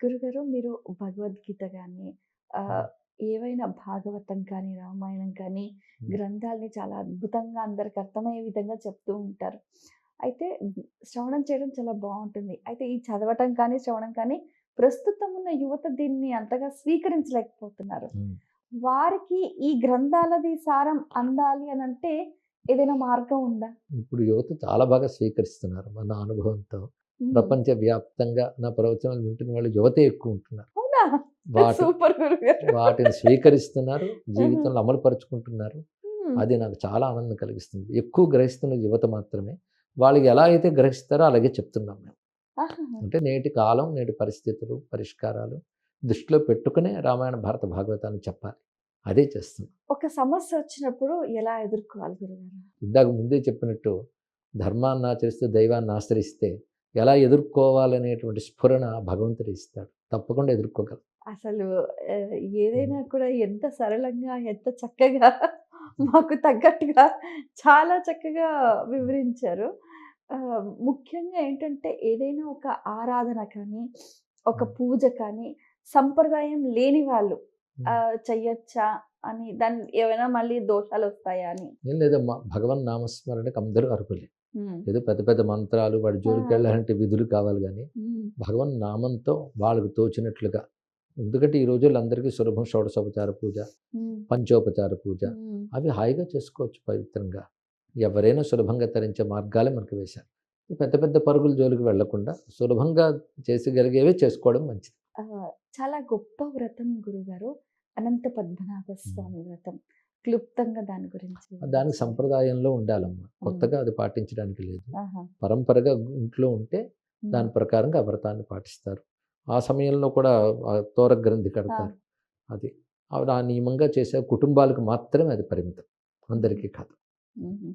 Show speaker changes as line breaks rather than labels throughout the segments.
గురుగారు మీరు భగవద్గీత గాని, ఆహ్,
హ్మ్.
ఏవైనా భాగవతం కానీ, రామాయణం కానీ,
హ్మ్.
గ్రంథాల్ని చాలా అద్భుతంగా అందరికి అర్థమయ్యే విధంగా చెప్తూ ఉంటారు. అయితే శ్రవణం చేయడం చాలా బావుంటుంది. అయితే ఈ చదవటం కానీ, శ్రవణం కానీ ప్రస్తుతం ఉన్న యువత దీన్ని అంతగా స్వీకరించలేకపోతున్నారు.
హ్మ్.
వారికి ఈ గ్రంథాలది సారం అందాలి అనంటే ఏదైనా మార్గం ఉందా?
ఇప్పుడు యువత చాలా బాగా స్వీకరిస్తున్నారు. మన అనుభవంతో.
హ్మ్.
ప్రపంచవ్యాప్తంగా నా ప్రవచనాలు వింటున్న వాళ్ళు యువతే ఎక్కువ ఉంటున్నారు.
అవునా?
వాటి
సూపర్ గురుగారు.
వాటిని స్వీకరిస్తున్నారు.
ఆహా!
జీవితంలో అమలు పరుచుకుంటున్నారు.
హ్మ్.
అది నాకు చాలా ఆనందం కలిగిస్తుంది. ఎక్కువ గ్రహిస్తున్న యువత మాత్రమే. వాళ్ళు ఎలా అయితే గ్రహిస్తారో అలాగే చెప్తున్నాం మేము.
ఆహాహా!
అంటే నేటి కాలం, నేటి పరిస్థితులు, పరిష్కారాలు దృష్టిలో పెట్టుకునే రామాయణ, భారత, భాగవతాన్ని చెప్పాలి. అదే చేస్తున్నాం.
ఒక సమస్యొచ్చినప్పుడు ఎలా ఎదుర్కోవాలి గురుగారు?
ఇందాక ముందే చెప్పినట్టు ధర్మాన్ని ఆచరిస్తూ దైవాన్ని ఆశ్రయిస్తే ఎలా ఎదుర్కోవాలనేటువంటి స్ఫురణ భగవంతుడు ఇస్తాడు. తప్పకుండా ఎదుర్కోగలం.
అసలు ఆహ్,
హ్మ్.
ఏదైనా కూడా ఎంత సరళంగా, ఎంత చక్కగా మాకు తగ్గట్టుగా చాలా చక్కగా వివరించారు. ముఖ్యంగా ఏంటంటే ఏదైనా ఒక ఆరాధన కానీ, ఒక
హ్మ్.
పూజ కానీ, సంప్రదాయం లేని వాళ్ళు
హ్మ్.
చెయ్యొచ్చా అని దాన్ని ఏవైనా మళ్ళీ దోషాలొస్తాయా అని?
ఏం లేదమ్మా భగవన్ నామస్మరణకి అందరూ అర్హులే.
హ్మ్.
ఏదో పెద్ద పెద్ద మంత్రాలు వాడి
ఆ!
జోలికెళ్ళాలంటే విధులు కావాలి గానీ,
హ్మ్.
భగవన్ నామంతో వాళ్ళకు తోచినట్లుగా ఎందుకంటే ఈ రోజుల్లో అందరికీ సులభం షోడశోపచార పూజ,
హ్మ్.
పంచోపచార పూజ.
హ్మ్.
అవి హాయిగా చేసుకోవచ్చు పవిత్రంగా. ఎవరైనా సులభంగా తరించే మార్గాలే మనకు వేశారు. పెద్ద పెద్ద పరుగుల జోలికి వెళ్ళకుండా సులభంగా చేసేగలిగేవే చేసుకోవడం మంచిది.
చాలా గొప్ప వ్రతం గురుగారు. అనంత పద్మనాభ
హ్మ్.
స్వామి వ్రతం. క్లుప్తంగా దాని గురించి
దానికి
వివరించండి.
సంప్రదాయంలో ఉండాలమ్మా.
హ్మ్.
కొత్తగా అది పాటించడానికి లేదు.
ఆహా!
పరంపరగా ఇంట్లో ఉంటే
హ్మ్.
దాని ప్రకారంగా ఆ వ్రతాన్ని పాటిస్తారు. ఆ సమయంలో కూడా తోర గ్రంథి
ఆ!
కడతారు. అది. ఆవిడ ఆ నియమంగా చేసే కుటుంబాలకు మాత్రమే అది పరిమితం.
హుహు.
అందరికీ కాదు.
హుహు.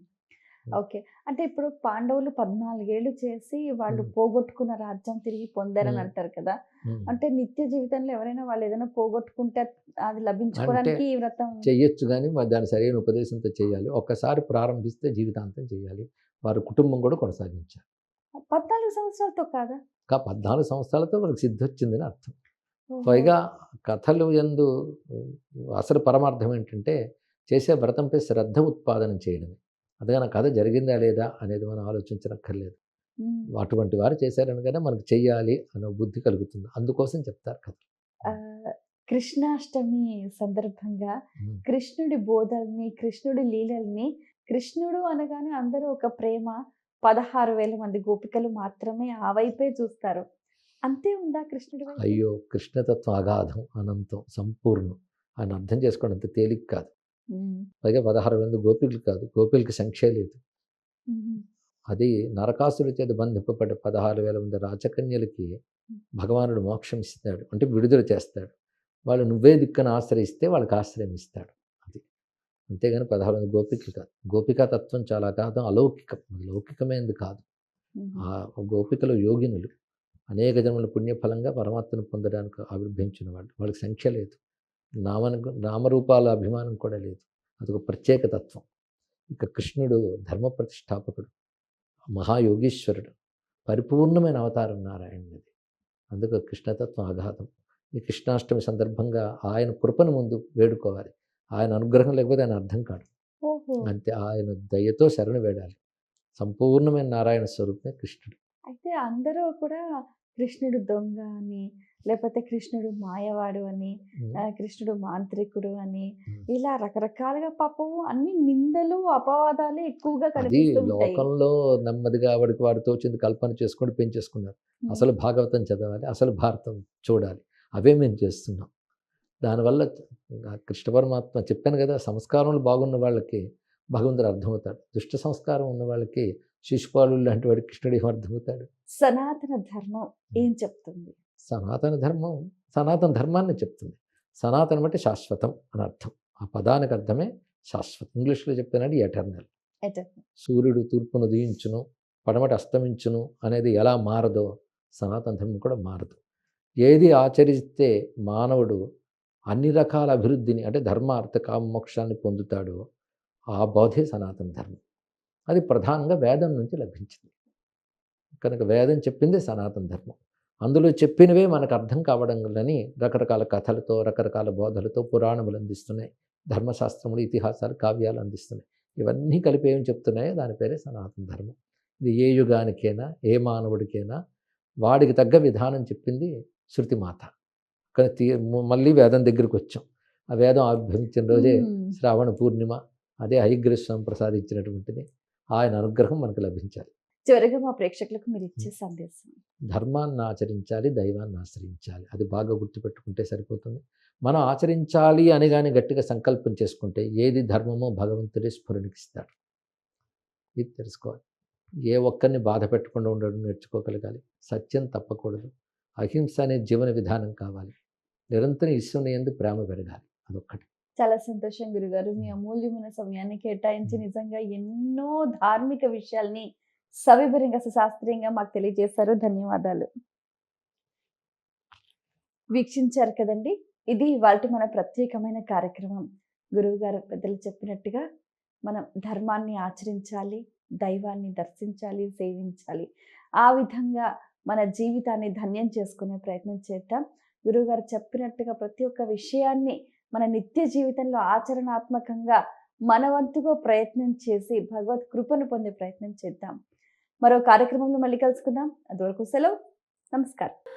హ్మ్.
ఓకే. అంటే ఇప్పుడు పాండవులు 14 ఏళ్ళు చేసి వాళ్ళు
హ్మ్.
పోగొట్టుకున్న రాజ్యం తిరిగి పొందారని
హ్మ్.
అంటారు కదా!
హ్మ్.
అంటే నిత్య జీవితంలో ఎవరైనా వాళ్ళేదైనా పోగొట్టుకుంటే అది
అంటే
లభించుకోవడానికి ఈ వ్రతం
చెయ్యొచ్చు గానీ, మరి దాని సరైన ఉపదేశంతో చేయాలి. ఒక్కసారి ప్రారంభిస్తే జీవితాంతం చేయాలి. వారి కుటుంబం కూడా కొనసాగించాలి.
14 సంవత్సరాలతో కాదా?
14 సంవత్సరాలతో వాళ్ళకి సిద్ధొచ్చిందని అర్థం.
ఓహో!
పైగా కథలు యందు అసలు పరమార్థం ఏంటంటే, చేసే వ్రతంపై శ్రద్ధ ఉత్పాదనం చేయడమే. అదేగాని కథ జరిగిందా లేదా అనేది మనం ఆలోచించనక్కర్లేదు.
హ్మ్.
అటువంటి వారు చేశారనగానే మనకు చెయ్యాలి అనే బుద్ధి కలుగుతుంది. అందుకోసం చెప్తారు కథ. హ్మ్.
ఆహ్, కృష్ణాష్టమి సందర్భంగా
హ్మ్.
కృష్ణుడి బోధల్ని, కృష్ణుడి లీలల్ని కృష్ణుడు అనగానే అందరూ ఒక ప్రేమ 16,000 మంది గోపికలు మాత్రమే ఆ వైపే చూస్తారు. అంతే ఉందా కృష్ణుడి వైపు?
అయ్యో! కృష్ణతత్వం అగాధం, అనంతం, సంపూర్ణం. ఆయన అర్థం చేసుకోవడం అంత తేలిక కాదు.
హ్మ్.
పైగా 16,000 గోపికలు కాదు. గోపికలకి సంఖ్యే లేదు.
హుహు.
అది నరకాసురుడి చేత బంధింపబడ్డ 16,000 మంది రాచకన్యలకి
హ్మ్.
భగవానుడు మోక్షం ఇస్తాడు. అంటే విడుదల చేస్తాడు. వాళ్ళు నువ్వే దిక్కని ఆశ్రయిస్తే వాళ్ళకి ఆశ్రయం ఇస్తాడు. అది. అంతేగాని 16 గోపికలు కాదు. గోపికా తత్వం చాలా అగాధం, అలౌకికం. అది లౌకికమైనది కాదు.
హుహు.
ఆ గోపికలు యోగినులు. అనేక జన్మల పుణ్యఫలంగా పరమాత్మను పొందడానికి ఆవిర్భవించిన వాళ్ళు. వాళ్ళకి సంఖ్య లేదు. నామరూపాల అభిమానం కూడా లేదు. అదొక ప్రత్యేక తత్వం. ఇక కృష్ణుడు ధర్మ ప్రతిష్టాపకుడు. మహాయోగీశ్వరుడు. పరిపూర్ణమైన అవతారం నారాయణుడిది. అందుకు కృష్ణతత్వం అగాధం. ఈ కృష్ణాష్టమి సందర్భంగా ఆయన కృపను ముందు వేడుకోవాలి. ఆయన అనుగ్రహం లేకపోతే ఆయన అర్థం కాడు.
ఓహో!
అంతే ఆయన దయతో శరణు వేడాలి. సంపూర్ణమైన నారాయణ స్వరూపమే కృష్ణుడు.
అయితే అందరూ కూడా కృష్ణుడు దొంగ అని, లేపోతే కృష్ణుడు మాయవాడు అని,
హ్మ్.
కృష్ణుడు మాంత్రికుడు అని,
హ్మ్.
ఇలా రకరకాలుగా పాపం అన్ని నిందలు, అపవాదాలే ఎక్కువగా
అది
కనిపిస్తూ ఉంటాయి.
లోకంలో నెమ్మదిగా వాడికి వాడు తోచింది కల్పన చేసుకొని పెంచేసుకున్నారు.
హ్మ్.
అసలు భాగవతం చదవాలి. అసలు భారతం చూడాలి. అవే మేము చేస్తున్నాం. దానివల్ల కృష్ణ పరమాత్మ చెప్పాను గదా! సంస్కారములు బాగున్న వాళ్ళకి భగవంతుడు అర్థమవుతాడు. దుష్ట సంస్కారం ఉన్న వాళ్ళకి శిశుపాలుడు లాంటి వాడికి కృష్ణుడు ఏం అర్థమవుతాడు?
సనాతన ధర్మం
హ్మ్.
ఏం చెప్తుంది?
సనాతన ధర్మం సనాతన ధర్మాన్ని చెప్తుంది. సనాతనం అంటే శాశ్వతం అని అర్థం. ఆ పదానికి అర్థమే శాశ్వతం. ఇంగ్లీష్‌లో చెప్తానంటే ఎటర్నల్.
ఎటర్నల్.
సూర్యుడు తూర్పున ఉదయించును, పడమట అస్తమించును అనేది ఎలా మారదో సనాతన ధర్మం కూడా మారదు. ఏది ఆచరిస్తే మానవుడు అన్ని రకాల అభివృద్ధిని అంటే ధర్మ, అర్థ, కామ, మోక్షాన్ని పొందుతాడో ఆ బోధే సనాతన ధర్మం. అది ప్రధానంగా వేదం నుంచి లభించింది. కనుక వేదం చెప్పిందే సనాతన ధర్మం. అందులో చెప్పినవే మనకు అర్థం కావడం వల్లని రకరకాల కథలతో, రకరకాల బోధలతో పురాణములు అందిస్తున్నాయి. ధర్మశాస్త్రములు, ఇతిహాసాలు, కావ్యాలు అందిస్తున్నాయి. ఇవన్నీ కలిపి ఏం చెప్తున్నాయో దాని పేరే సనాతన ధర్మం. ఇది ఏ యుగానికైనా, ఏ మానవుడికైనా వాడికి తగ్గ విధానం చెప్పింది శృతిమాత. కానీ మళ్ళీ వేదం దగ్గరికి వచ్చాం. ఆ వేదం ఆవిర్భవించిన రోజే శ్రావణ పూర్ణిమ. అదే హయగ్రీవ స్వామి ప్రసాదించినటువంటిది. ఆయన అనుగ్రహం మనకు లభించాలి.
చివరిగా మా ప్రేక్షకులకు మీరు ఇచ్చే సందేశం.
ధర్మాన్ని ఆచరించాలి, దైవాన్ని ఆశ్రయించాలి. అది బాగా గుర్తుపెట్టుకుంటే సరిపోతుంది. మనం ఆచరించాలి అని కానీ గట్టిగా సంకల్పం చేసుకుంటే ఏది ధర్మమో భగవంతుడే స్ఫురణిస్తాడు. ఇది తెలుసుకోవాలి. ఏ ఒక్కరిని బాధ పెట్టకుండా ఉండడం నేర్చుకోగలగాలి. సత్యం తప్పకూడదు. అహింస అనే జీవన విధానం కావాలి. నిరంతరం ఈశ్వరుని యందు ప్రేమ పెరగాలి. అదొక్కటి.
చాలా సంతోషం గురుగారు. మీ అమూల్యమైన సమయాన్ని కేటాయించి నిజంగా ఎన్నో ధార్మిక విషయాల్ని సవివరంగా సుశాస్త్రీయంగా మాకు తెలియజేశారు. ధన్యవాదాలు. వీక్షించారు కదండి. ఇది ఇవాల్టి మన ప్రత్యేకమైన కార్యక్రమం. గురువుగారు పెద్దలు చెప్పినట్టుగా మనం ధర్మాన్ని ఆచరించాలి, దైవాన్ని దర్శించాలి, సేవించాలి. ఆ విధంగా మన జీవితాన్ని ధన్యం చేసుకునే ప్రయత్నం చేద్దాం. గురువుగారు చెప్పినట్టుగా ప్రతి ఒక్క విషయాన్ని మన నిత్య జీవితంలో ఆచరణాత్మకంగా మన వంతుగా ప్రయత్నం చేసి భగవత్ కృపను పొందే ప్రయత్నం చేద్దాం. మరో కార్యక్రమంలో మళ్ళీ కలుసుకుందాం. అంతవరకు సెలవు. నమస్కారం.